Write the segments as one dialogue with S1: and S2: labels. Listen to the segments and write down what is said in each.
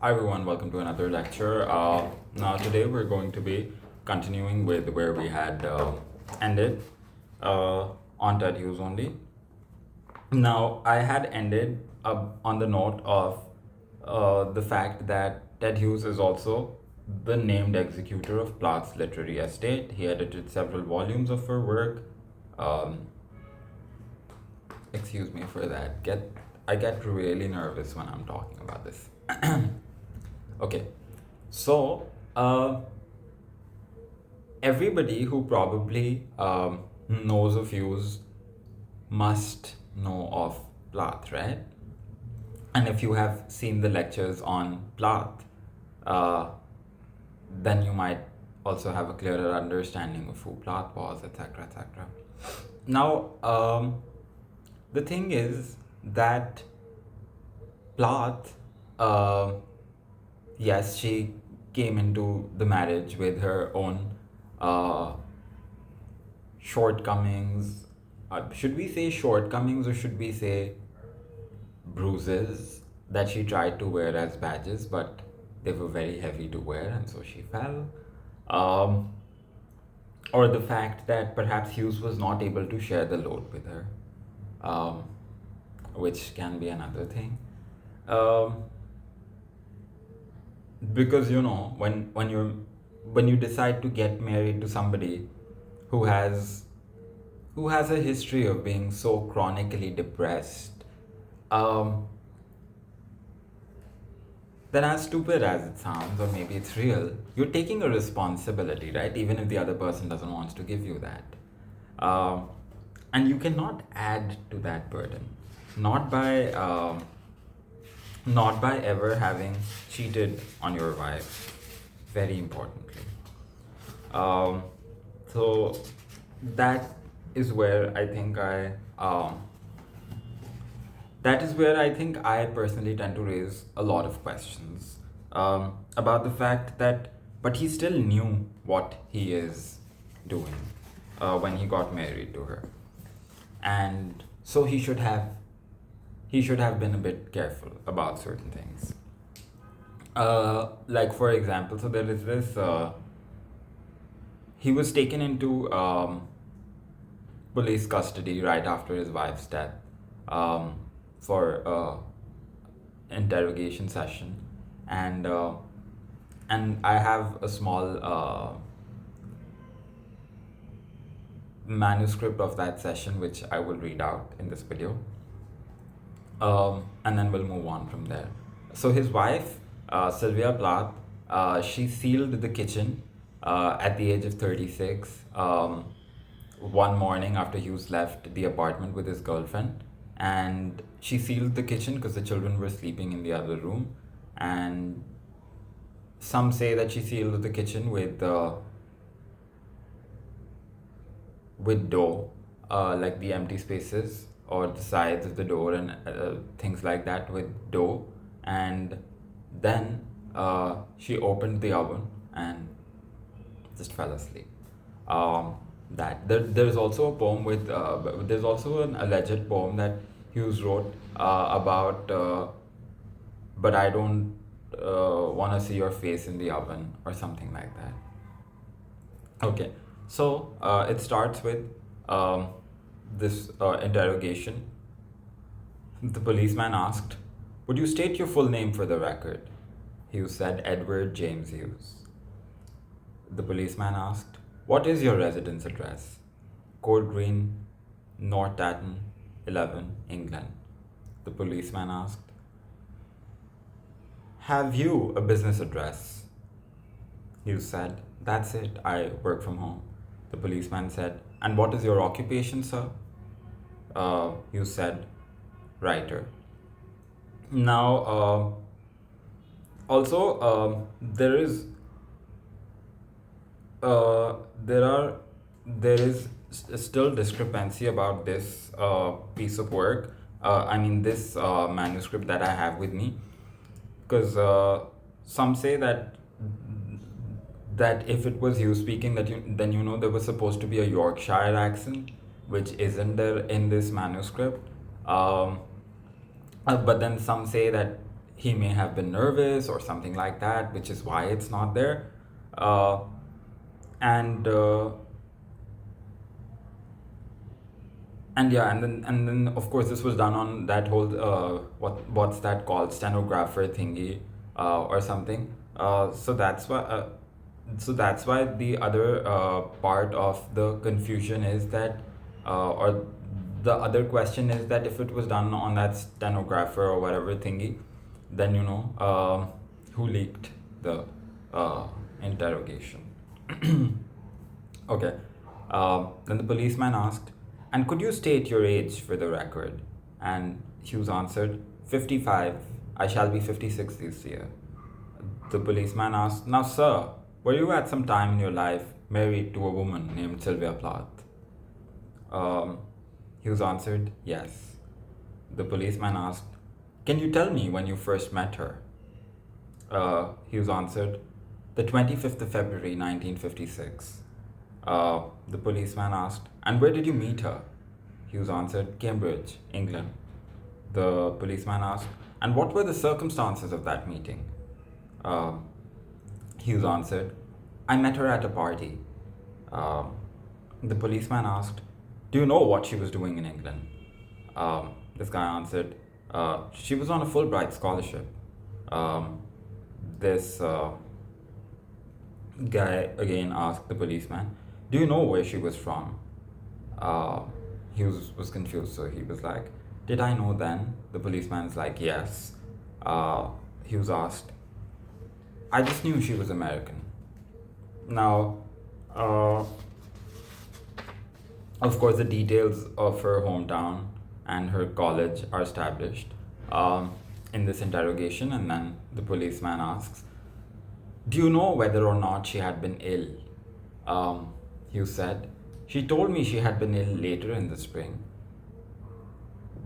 S1: Hi everyone, welcome to another lecture. Now today we're going to be continuing with where we had ended on Ted Hughes only. Now I had ended on the note of the fact that Ted Hughes is also the named executor of Plath's literary estate. He edited several volumes of her work. Um, Excuse me for that. I get really nervous when I'm talking about this. Okay, so everybody who probably knows of Hughes must know of Plath, right? And if you have seen the lectures on Plath, uh, then you might also have a clearer understanding of who Plath was, etc., etc. Now, the thing is that Plath, uh, yes, she came into the marriage with her own uh, shortcomings. Should we say shortcomings or should we say bruises that she tried to wear as badges, but they were very heavy to wear and so she fell? Um, or the fact that perhaps Hughes was not able to share the load with her, um, which can be another thing. Um, because when you decide to get married to somebody who has a history of being so chronically depressed, um, then as stupid as it sounds, or maybe it's real, you're taking a responsibility, right? Even if the other person doesn't want to give you that. Um, and you cannot add to that burden, not by ever having cheated on your wife, very importantly. Um, so that is where I think I personally tend to raise a lot of questions about the fact that, but he still knew what he is doing when he got married to her, and so he should have been a bit careful about certain things. Like for example, so there is this. He was taken into police custody right after his wife's death um, for interrogation session, and I have a small manuscript of that session which I will read out in this video, and then we'll move on from there. So his wife, Sylvia Plath, she sealed the kitchen at the age of 36. One morning after Hughes left the apartment with his girlfriend, and she sealed the kitchen because the children were sleeping in the other room, and some say that she sealed the kitchen with dough, like the empty spaces or the sides of the door and things like that with dough, and then she opened the oven and just fell asleep. There's also a poem with there's also an alleged poem that Hughes wrote about but I don't want to see your face in the oven or something like that. Okay, so it starts with this interrogation. The policeman asked, "Would you state your full name for the record?" Hughes said, "Edward James Hughes." The policeman asked, "What is your residence address?" "Court Green, North Tatton, 11, England." The policeman asked, "Have you a business address?" Hughes said, "That's it, I work from home." The policeman said, "And what is your occupation, sir?" Hughes said, "Writer." Now, also, there are there is still discrepancy about this piece of work. I mean, this manuscript that I have with me, because some say that if it was you speaking, then there was supposed to be a Yorkshire accent, which isn't there in this manuscript. But then some say that he may have been nervous or something like that, which is why it's not there. Uh, and and yeah, and then of course this was done on that whole what's that called, stenographer thingy, or something. So that's why the other part of the confusion is that, or the other question is that if it was done on that stenographer or whatever thingy, then who leaked the interrogation. Okay. Then the policeman asked, "And could you state your age for the record?" And Hughes answered, 55. I shall be 56 this year. The policeman asked, "Now, sir, were you at some time in your life married to a woman named Sylvia Plath?" Um, Hughes answered, "Yes." The policeman asked, "Can you tell me when you first met her?" Hughes answered, "The 25th of February, 1956. The policeman asked, "And where did you meet her?" Hughes answered, "Cambridge, England." The policeman asked, "And what were the circumstances of that meeting?" Uh, Hughes answered, "I met her at a party." Um, the policeman asked, "Do you know what she was doing in England?" This guy answered, "She was on a Fulbright scholarship." Um, this guy again asked the policeman, "Do you know where she was from?" Uh, was confused, so he was like, "Did I know then?" The policeman's like, "Yes." Hughes asked, "I just knew she was American." Now, uh, of course, the details of her hometown and her college are established in this interrogation, and then the policeman asks, "Do you know whether or not she had been ill?" Hughes said, "She told me she had been ill later in the spring."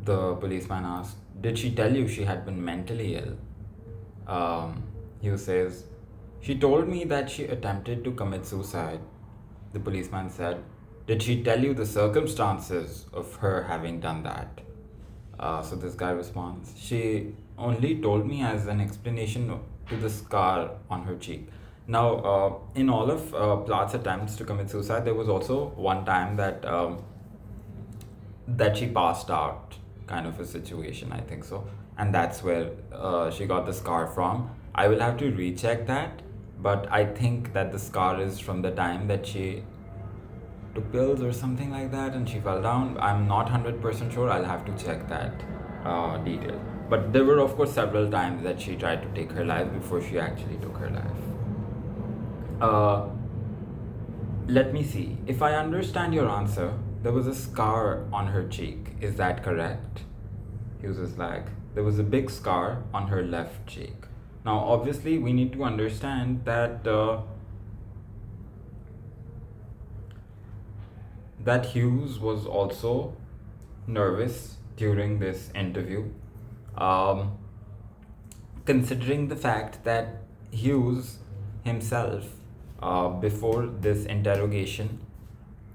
S1: The policeman asked, "Did she tell you she had been mentally ill?" Hughes says, "She told me that she attempted to commit suicide." The policeman said, "Did she tell you the circumstances of her having done that?" So this guy responds, "She only told me as an explanation to the scar on her cheek." Now, in all of Plath's attempts to commit suicide, there was also one time that she passed out, kind of a situation, I think so, and that's where she got the scar from. I will have to recheck that, but I think that the scar is from the time that she took pills or something like that and she fell down. I'm not 100% sure. I'll have to check that detail. But there were, of course, several times that she tried to take her life before she actually took her life. Let me see. If I understand your answer, there was a scar on her cheek. Is that correct? Hughes is like, there was a big scar on her left cheek. Now, obviously, we need to understand that Hughes was also nervous during this interview, um, considering the fact that Hughes himself, before this interrogation,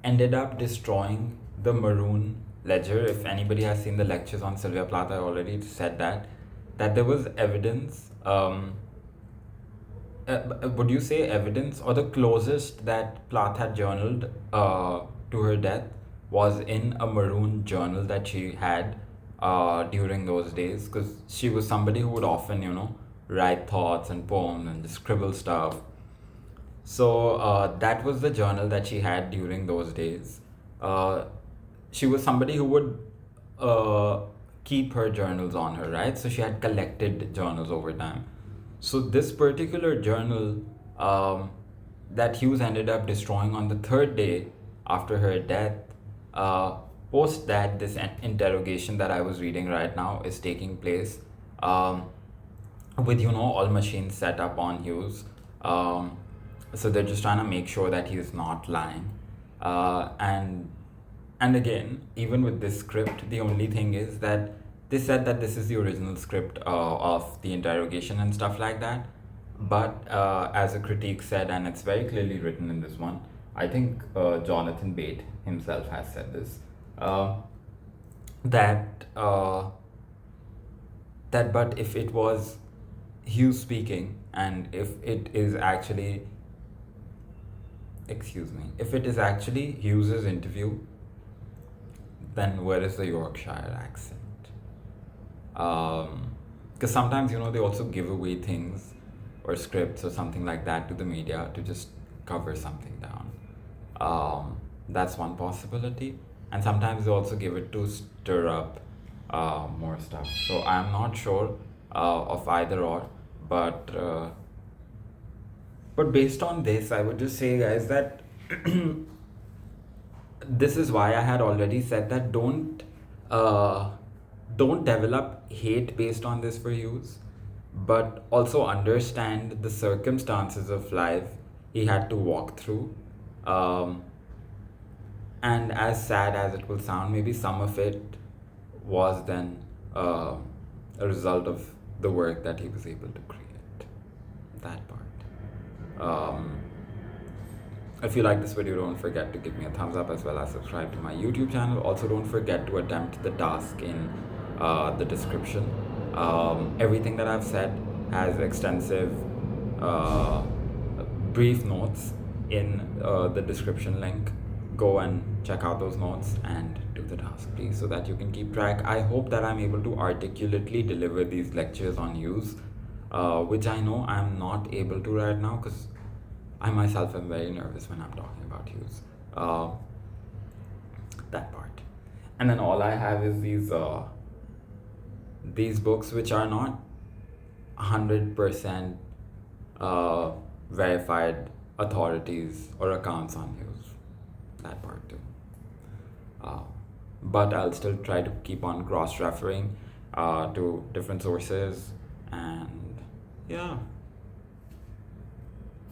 S1: ended up destroying the maroon ledger. If anybody has seen the lectures on Sylvia Plath, I already said that there was evidence. Would you say evidence, or the closest that Plath had journaled to her death was in a maroon journal that she had during those days, because she was somebody who would often, write thoughts and poems and just scribble stuff. So that was the journal that she had during those days. She was somebody who would keep her journals on her, right? So she had collected journals over time. So this particular journal that Hughes ended up destroying on the third day after her death, post that this interrogation that I was reading right now is taking place, with all machines set up on Hughes. So they're just trying to make sure that he is not lying. And again, even with this script, the only thing is that they said that this is the original script of the interrogation and stuff like that. But as a critique said, and it's very clearly written in this one, I think Jonathan Bate himself has said this, that but if it was Hughes speaking, and if it is actually Hughes's interview, then where is the Yorkshire accent? Because sometimes, they also give away things or scripts or something like that to the media to just cover something down. That's one possibility. And sometimes they also give it to stir up more stuff. So I'm not sure of either or, but based on this, I would just say, guys, that this is why I had already said that uh, don't develop hate based on this for Hughes, but also understand the circumstances of life he had to walk through. Um, and as sad as it will sound, maybe some of it was then a result of the work that he was able to create. That part. Um, If you like this video, don't forget to give me a thumbs up as well as subscribe to my YouTube channel. Also, don't forget to attempt the task in the description. Everything that I've said has extensive uh, brief notes in the description link. Go and check out those notes and do the task, please, so that you can keep track. I hope that I'm able to articulately deliver these lectures on use, which I know I'm not able to right now because I myself am very nervous when I'm talking about Hughes. That part. And then all I have is these books which are not 100% verified authorities or accounts on Hughes. That part too. Uh, but I'll still try to keep on cross-referring to different sources, and yeah.